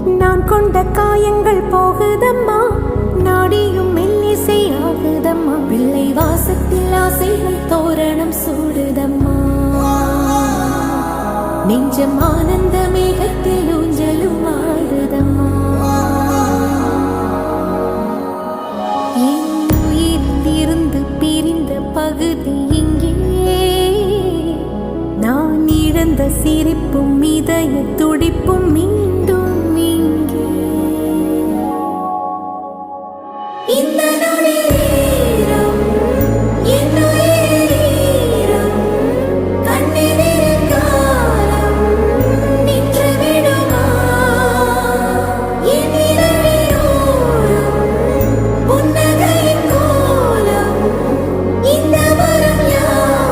நான் கொண்ட காயங்கள் போகுதம்மா, நாடியும் மெல்லிசை ஆகுதம்மா. பிள்ளை வாசத்தில் ஆசைகள் தோரணம் சூடுதம்மா. நெஞ்சம் ஆனந்த மேகத்தில் ஊஞ்சலும் ஆடுதம்மா. என் உயிரிலிருந்து பிரிந்த பகுதி இங்கே, நான் இழந்த சிரிப்பும் இதய துடிப்பும்